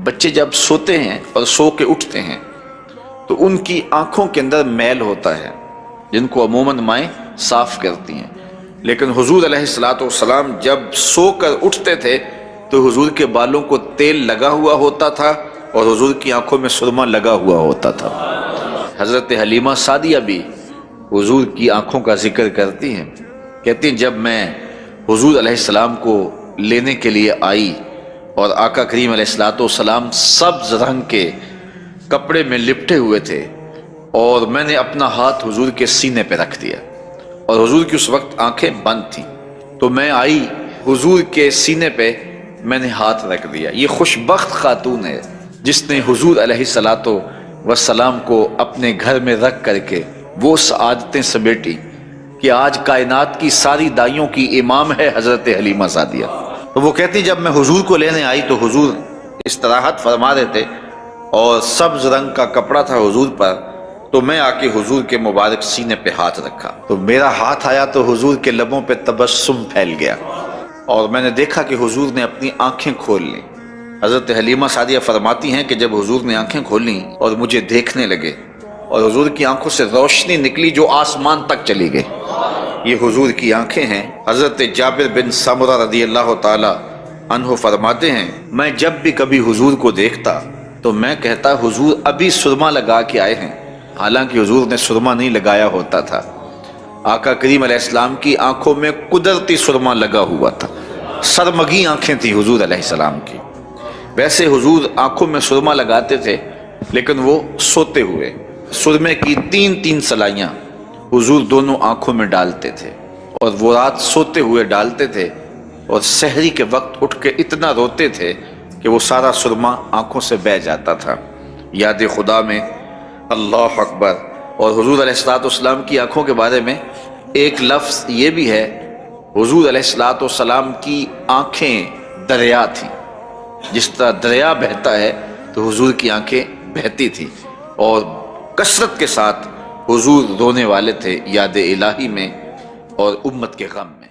بچے جب سوتے ہیں اور سو کے اٹھتے ہیں تو ان کی آنکھوں کے اندر میل ہوتا ہے جن کو عموماً مائیں صاف کرتی ہیں، لیکن حضور علیہ الصلوۃ والسلام جب سو کر اٹھتے تھے تو حضور کے بالوں کو تیل لگا ہوا ہوتا تھا اور حضور کی آنکھوں میں سرما لگا ہوا ہوتا تھا۔ حضرت حلیمہ سعدیہ بھی حضور کی آنکھوں کا ذکر کرتی ہیں، کہتی ہیں جب میں حضور علیہ السلام کو لینے کے لیے آئی اور آقا کریم علیہ الصلوۃ والسلام سبز رنگ کے کپڑے میں لپٹے ہوئے تھے اور میں نے اپنا ہاتھ حضور کے سینے پہ رکھ دیا اور حضور کی اس وقت آنکھیں بند تھیں، تو میں آئی حضور کے سینے پہ میں نے ہاتھ رکھ دیا۔ یہ خوش بخت خاتون ہے جس نے حضور علیہ الصلوۃ والسلام کو اپنے گھر میں رکھ کر کے وہ سعادتیں سمیٹی کہ آج کائنات کی ساری دائیوں کی امام ہے حضرت حلیمہ سعدیہ۔ تو وہ کہتی جب میں حضور کو لینے آئی تو حضور استراحت فرما رہے تھے اور سبز رنگ کا کپڑا تھا حضور پر، تو میں آ کے حضور کے مبارک سینے پہ ہاتھ رکھا تو میرا ہاتھ آیا تو حضور کے لبوں پہ تبسم پھیل گیا اور میں نے دیکھا کہ حضور نے اپنی آنکھیں کھول لیں۔ حضرت حلیمہ سعدیہ فرماتی ہیں کہ جب حضور نے آنکھیں کھولیں اور مجھے دیکھنے لگے اور حضور کی آنکھوں سے روشنی نکلی جو آسمان تک چلی گئی۔ یہ حضور کی آنکھیں ہیں۔ حضرت جابر بن سمرہ رضی اللہ تعالی عنہ فرماتے ہیں میں جب بھی کبھی حضور کو دیکھتا تو میں کہتا حضور ابھی سرما لگا کے آئے ہیں، حالانکہ حضور نے سرما نہیں لگایا ہوتا تھا۔ آقا کریم علیہ السلام کی آنکھوں میں قدرتی سرما لگا ہوا تھا، سرمگی آنکھیں تھیں حضور علیہ السلام کی۔ ویسے حضور آنکھوں میں سرما لگاتے تھے لیکن وہ سوتے ہوئے، سرمے کی تین تین سلائیاں حضور دونوں آنکھوں میں ڈالتے تھے اور وہ رات سوتے ہوئے ڈالتے تھے اور سحری کے وقت اٹھ کے اتنا روتے تھے کہ وہ سارا سرما آنکھوں سے بہہ جاتا تھا۔ یاد خدا میں اللہ اکبر۔ اور حضور علیہ الصلوۃ والسلام کی آنکھوں کے بارے میں ایک لفظ یہ بھی ہے، حضور علیہ الصلوۃ والسلام کی آنکھیں دریا تھیں، جس طرح دریا بہتا ہے تو حضور کی آنکھیں بہتی تھیں اور کثرت کے ساتھ حضور رونے والے تھے یاد الہی میں اور امت کے غم میں۔